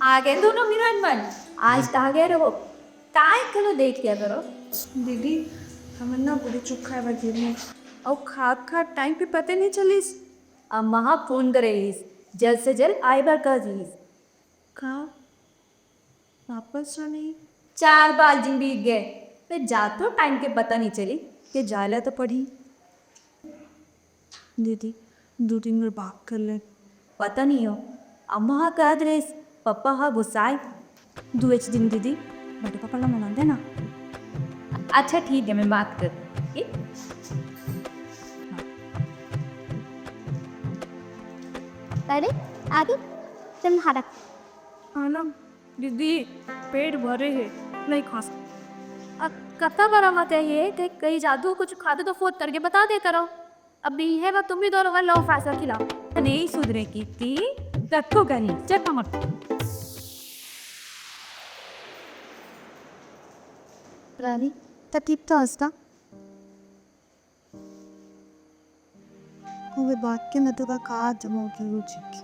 आगे दोनों मिनट मन आज आगे रहो काय करो देख लिया करो। दीदी हमें ना बड़ी चुप खाए वजीर में और खाद खाद टाइम पे पता नहीं चलीस अम्मा फोन करेगी जल्द से जल्द आई बार कर दीस। कहाँ वापस तो नहीं 4 बार दिन बीत गए फिर जा तो टाइम के पता नहीं चली कि जाला तो पड़ी दीदी 2-3 मिनट बात कर ले पता नहीं हो अम्मा कह रहे पापा हाँ गुस्साए दुएच दिन दीदी बड़े पापा ना मना देना। अच्छा ठीक है मैं बात कर ठीक? अरे आदि तुम हरक हाँ ना दीदी पेट भरे है नहीं खा कथा बड़ा मत है ये कि कहीं जादू कुछ खाते तो फोन करके बता देता रहो। अभी है ना तुम भी दोनों लो फैसला खिलाओ नहीं सुधरे की रखो गनी चल मत रानी ततीब तो हंसता वो बात के न तो का कहा जमा की रुचि की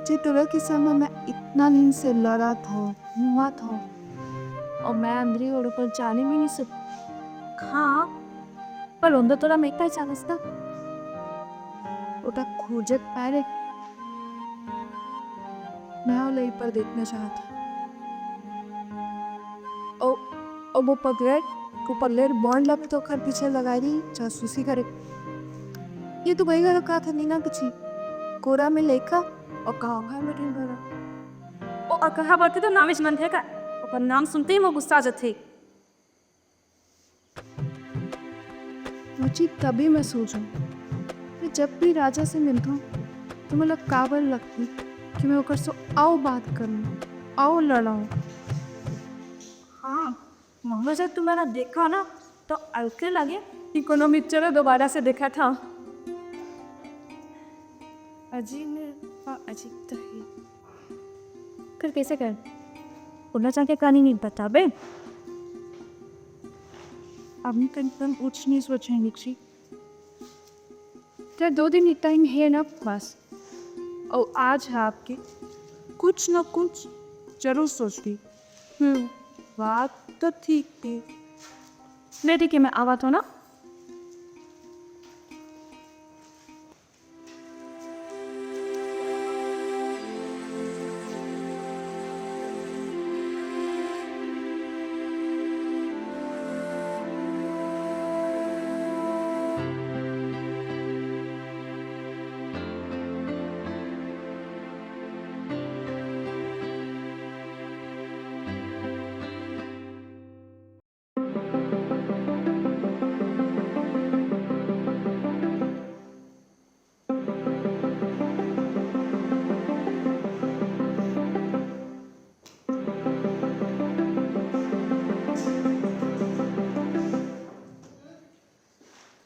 जी तुरा के समय मैं इतना नींद से लड़ा था हुआ था और मैं अंदर और ऊपर जाने भी नहीं सकती। हाँ पर उन तोरा मैं क्या चाहता उटा खोजत पैरे मैं वो लई पर देखना चाहता और वो पगले को पल्लेर बॉन्ड लग तो कर पीछे लगा रही जासूसी करे ये तो गई गया कहा था नीना कुछ कोरा में लेखा और कहा है मीटिंग करा और कहा बात तो नाम मन थे का और नाम सुनते ही वो गुस्सा जाते मुझे तभी मैं सोचूं कि जब भी राजा से मिलता हूँ तो मुझे काबल लगती कि मैं ओकर से आओ बात करूँ आओ लड़ाऊँ। हाँ मम्मा जब तुम्हारा देखा ना तो अलके लगे कि कोनो पिक्चर में दोबारा से देखा था। अजीब अजीब तो है कर कैसे कर उन्हें चाह के कहानी नहीं बता बे अभी कंफर्म कुछ नहीं सोचेंगे जी तो 2 दिन ही टाइम है ना बस और आज है आपके कुछ ना कुछ जरूर सोचती बात तो ठीक थी नहीं ठीक है मैं आवा तो ना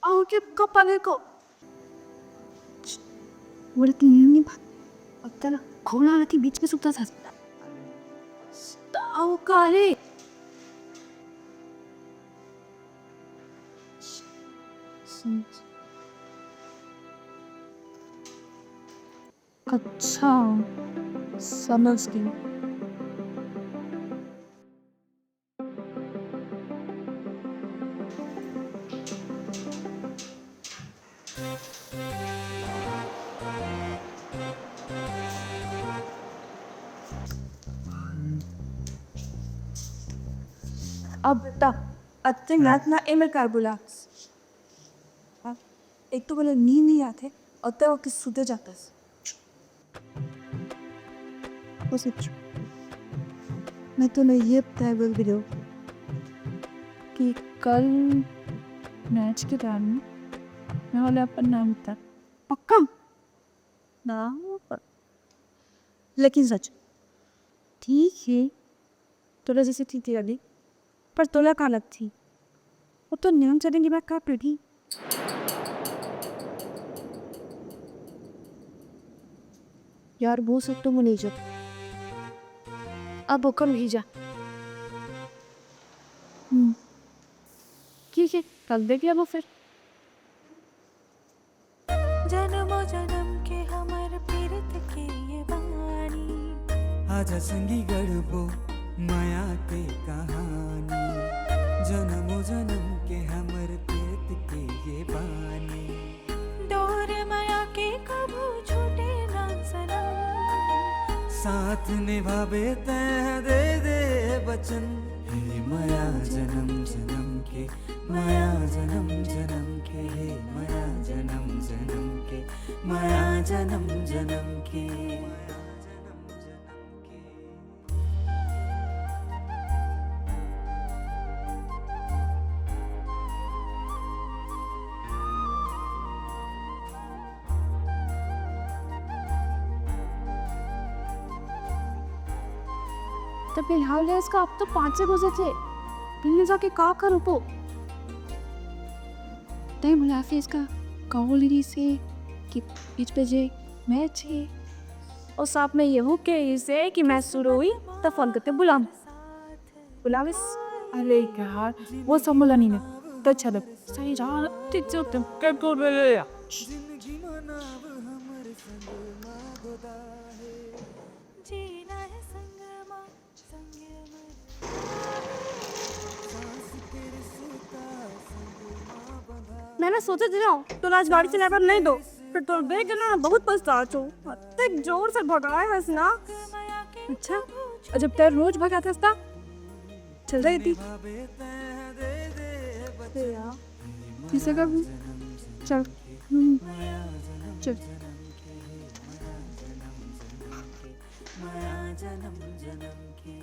आओ के कपाले को वो तो नहीं बात अब तक खोला आती बीच में सुता था आओ काले अच्छा समझ गई अब बेटा अच्छे रात ना एमर कार्बोलाक्स एक तो बोले नींद नहीं आते और तब वो किस सुते जाता है मैं तो नहीं ये बताया बोल भी कि कल मैच के दौरान मैं वाले अपन नाम था पक्का ना लेकिन सच ठीक है तोला जैसे थी तेरी पर तोला का अलग थी वो तो नियम चलेंगे मैं का पढ़ी यार वो सब तो मुझे नहीं जब अब होकर नहीं जा ठीक है कल देख लिया वो फिर जन्मों जन्म के हमारे पीरत की ये वाणी आजा संगी गढ़बो माया के कहानी, जन्मों जन्म के हमर प्रीत के ये बानी। डोर माया के कभू छूटे ना सनम, साथ निभावे तय दे दे वचन। हे माया जन्म जन्म के, माया जन्म जन्म के, हे माया जन्म जन्म के, माया जन्म जन्म के, माया जन्म जन्म के। तो फिलहाल है इसका, अब तो 5 से बजे थे, फिर जाके का करो तो तय मुनाफी इसका कहोली से कि 5 बजे मैच है और साथ में ये हो के इसे कि मैं शुरू हुई तो फोन करके बुलाविस। अरे यार वो संभला नहीं ना तो चलो सही जा टीचर तुम कर कर रहे हो जिंदगी मनाव हमर संग मागोदा है, जीना है संग माँ संग मर। सांस के रिश्ता संग माँ बंधा। मैंने सोचा था तो आज गाड़ी चलाने पर नहीं दो, फिर तो देख के ना बहुत पछता छो, इतने जोर से भगाया है ना। अच्छा और जब तेरे रोज भगाता था चल रही थी किसे का चल चल माया जन्म जन्म के।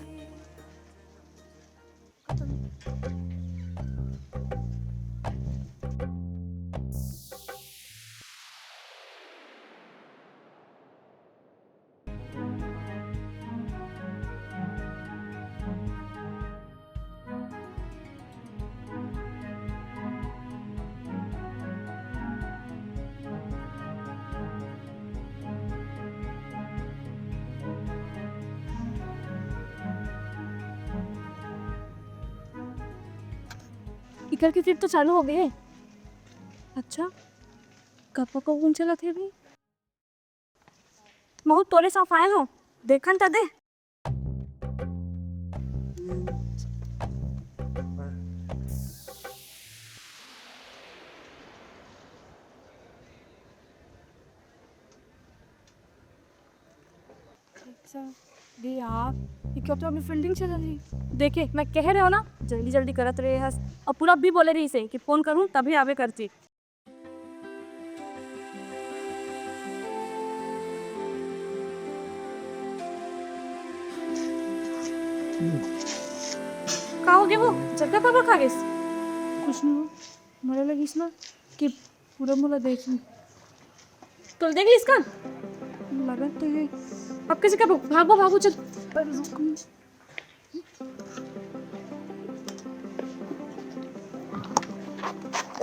इकर की ट्रिप तो चालू हो गई है। अच्छा कब को कौन चला थे भी बहुत तोरे साफ आए हो, देखन ता दे। अच्छा दे यार ये कब तो अपनी फील्डिंग चला रही देखे मैं कह रहे हो ना जल्दी जल्दी करत रहे हस, और पूरा भी बोले रही से कि फोन करूं तभी आवे करती। का हो गया वो जगह पर खा गए कुछ नहीं मुझे लगी ना कि पूरा मुला देखी तो देगी इसका लगा तो है अब कैसे करो, भागो भागो चल। पर रुक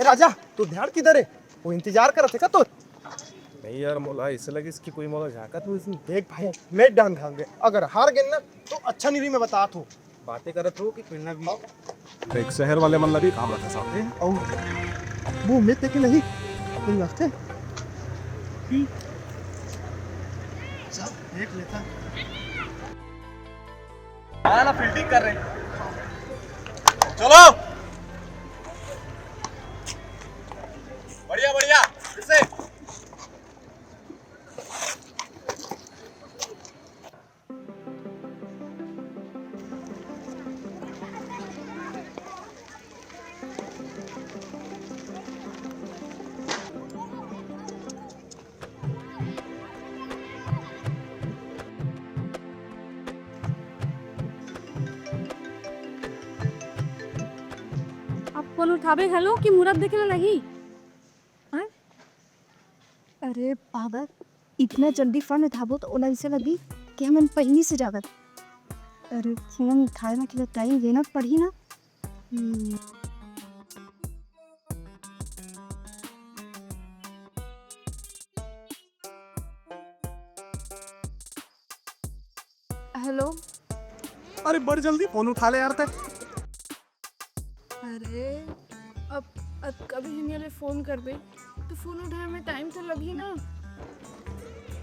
ए राजा तू ध्यान किधर है? वो इंतजार कर रहे थे का तो? नहीं यार मोला ऐसे लगे इसकी कोई मोला झाका तू इसमें देख भाई मैं डान खांगे, अगर हार गए ना तो अच्छा नहीं रही, मैं बता तू बातें करत हो कि खेलना भी एक शहर वाले मन लगी काम रखा साथ और वो मैं देखे नहीं कोई लगते सब देख लेता ना फील्डिंग कर रहे चलो बढ़िया बढ़िया फिर से अब फोन उठावे हेलो कि मुराद देखने लगी। अरे बाबा इतना जल्दी फोन उठाबो तो ओला ऐसे लगी कि हम पहले से जागत। अरे फोन उठाने के लिए टाइम देना पड़ी ना। हेलो अरे बड़ी जल्दी फोन उठा ले यार तक। अरे अब कभी हिमालय फोन कर दे तो फोन उठाने में टाइम तो लगी ना।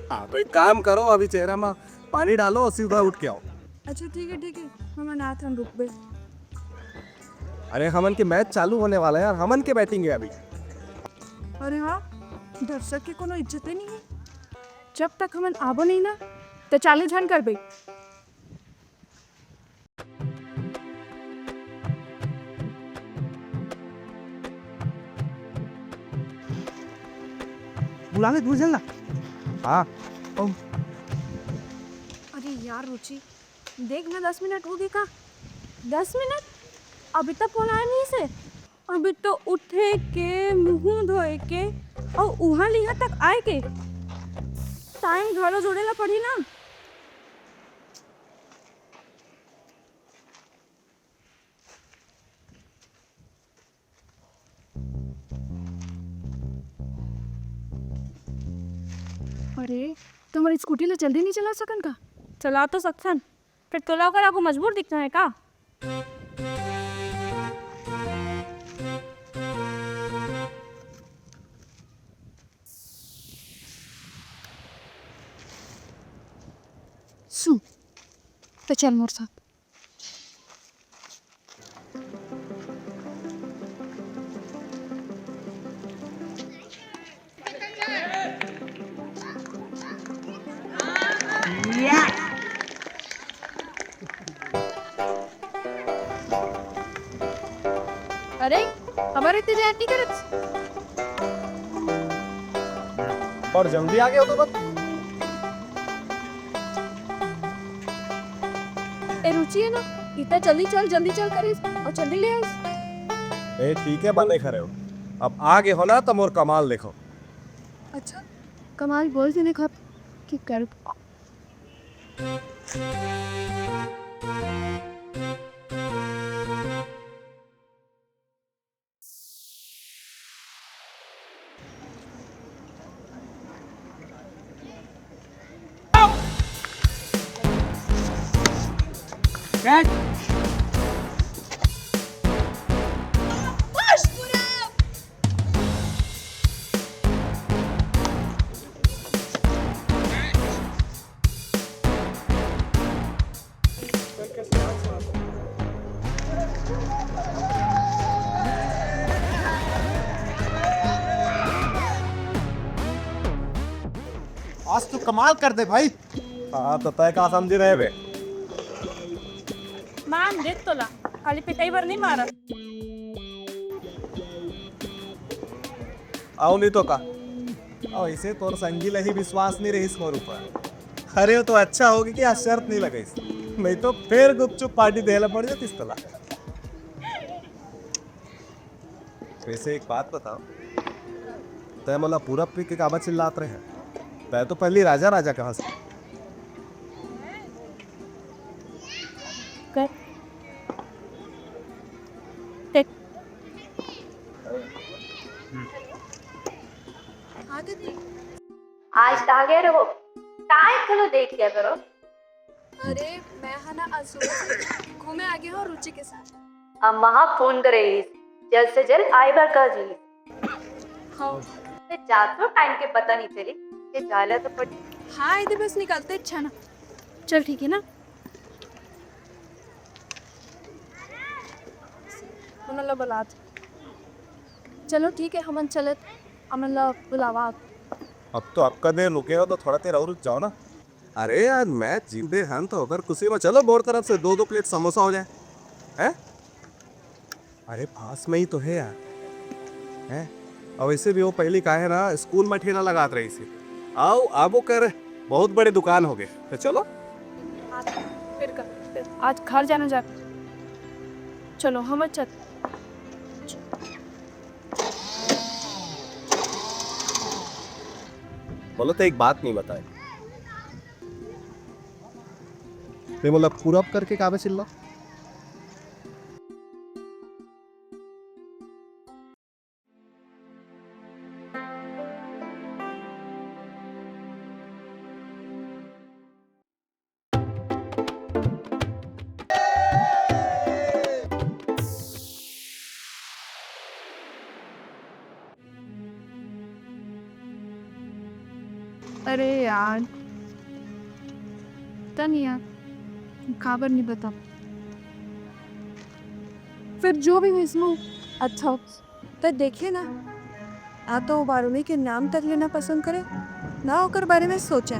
हाँ तो एक काम करो, अभी चेहरा में पानी डालो और सीधा उठ के आओ। अच्छा ठीक है हम अनाथ हम रुक गए। अरे हमन के मैच चालू होने वाला है यार, हमन के बैटिंग है अभी। अरे हाँ, दर्शक की कोनो इज्जत ही नहीं है। जब तक हमन आबो नहीं ना तो चालू झन कर बे। बुला ले दूर चलना। हाँ अरे यार रुचि, देख ना 10 मिनट हो गए का। 10 मिनट अभी तक बोला नहीं से। अभी तो उठे के मुंह धोए के और वहाँ लिहा तक आए के टाइम घरों जोड़ेला पड़ी ना। अरे तुम्हारी स्कूटी ला जल्दी नहीं चला सकन का? चला तो सकसन, फिर तोला कर आपको मजबूर दिखना है का? सुन तो चल मोर साथ। अरे हमारे इतनी देर नहीं करत। और जल्दी आ गए हो तो बस। ए रुचि है ना, इतना जल्दी चल करिस और जल्दी ले आइस। ए ठीक है, बने खड़े हो। अब आगे हो ना तो मोर कमाल देखो। अच्छा कमाल बोल देने का कि कर। आज तो कमाल कर दे भाई। हाँ तो तय का समझी रहे बे। मान देख तोला, खाली पिटाई भर नहीं मारा। आओ नहीं तो का और इसे तोर संगील ही विश्वास नहीं रही मोर ऊपर। अरे तो अच्छा होगी कि आज शर्त नहीं लगाई, नहीं तो फिर गुपचुप पार्टी देला पड़ जाती इस तला। वैसे एक बात बताओ, तय मोला पूरा पी के काबा चिल्लात रहे हैं। तय तो पहली राजा राजा कहाँ से? कर टेक आज तागे रहो काय कलो देख लिया करो। अरे मैं है ना आज सुबह से घूमे आ गया हूँ रुचि के साथ। अब महा फोन करे जल्द से जल्द आईबा का जी। हाँ ते जातो टाइम के पता नहीं चली कि जाला तो पड़ी। हाँ इधर बस निकलते अच्छा ना। चल ठीक है ना। हमला बुलात। चलो ठीक है हमन चलत हमला बुलावा। अब तो आपका देर रुके हो तो थोड़ा देर और रुक जाओ ना। अरे यार मैच जीते हैं तो अगर खुशी में चलो बोर तरफ से 2-2 प्लेट समोसा हो जाए हैं। अरे पास में ही तो है यार हैं। और वैसे भी वो पहली का है ना स्कूल में ठेला लगात रही थी। आओ आबो कर बहुत बड़े दुकान हो गए तो चलो। फिर आज घर जाना जा। चलो हम चल। बोलो तो एक बात नहीं बताए तो मतलब पूरा करके काबे चिल्ला। अरे यार पता नहीं यार, खबर नहीं बता। फिर जो भी विष्णु अच्छा हो, तो देखिए ना, आ तो बारूनी के नाम तक लेना पसंद करे ना, होकर बारे में सोचा।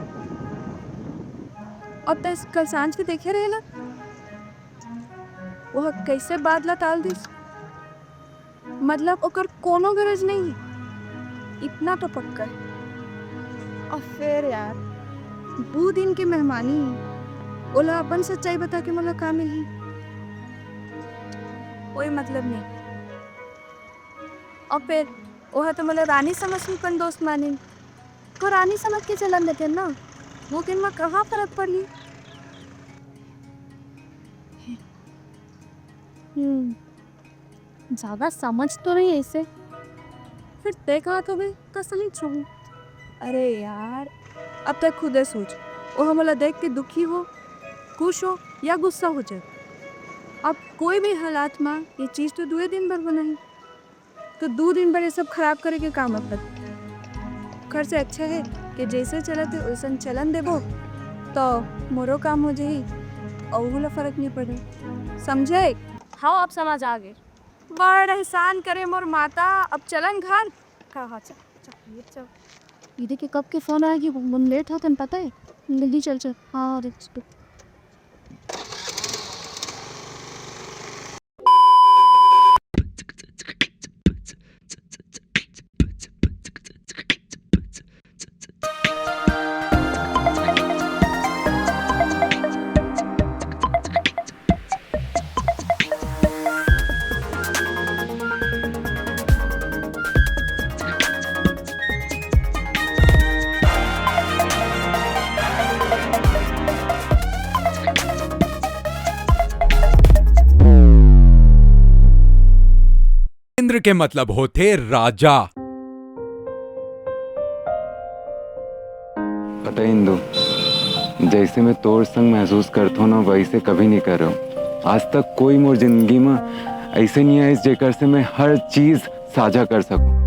अब तो कल सांझ के देखे रहे ना, वह कैसे बादला टाल दी, मतलब ओकर कोनो गरज नहीं है, इतना तो पक्का है। और फिर यार दो दिन के मेहमानी, ओला अपन सच्चाई बता के मला का मिली, कोई मतलब नहीं। और फिर वह तो मला रानी समझ में पण दोस्त माने को, रानी समझ के चलन देते ना, वो दिन में कहाँ फर्क पड़ी। ज़्यादा समझ तो नहीं ऐसे। फिर देखा तो भी कसली छू। अरे यार अब तक खुद सोच, वो हमला देख के दुखी हो, खुश हो या गुस्सा हो जाए, अब कोई भी हालात में ये चीज़ तो 2 दिन भर बनाई, तो 2 दिन भर ये सब खराब करे के काम मतलब घर से अच्छा है कि जैसे चलते वैसे चलन देबो, तो मोरो काम हो जाए और वाला फर्क नहीं पड़े, समझे। हाँ अब समझ आ गए। बड़ एहसान करे मोर माता, अब चलन घर। हाँ चल चल चल। ये देखिए कब के फ़ोन आया कि वो लेट होता है, पता है। जल्दी चल चल। हाँ इंद्र के मतलब होते राजा। पता है इंदु, जैसे मैं तोर संग महसूस करता हूँ ना, वैसे कभी नहीं कर रहा हूँ। आज तक कोई मोर जिंदगी में ऐसे नहीं है जेकर से मैं हर चीज साझा कर सकूं।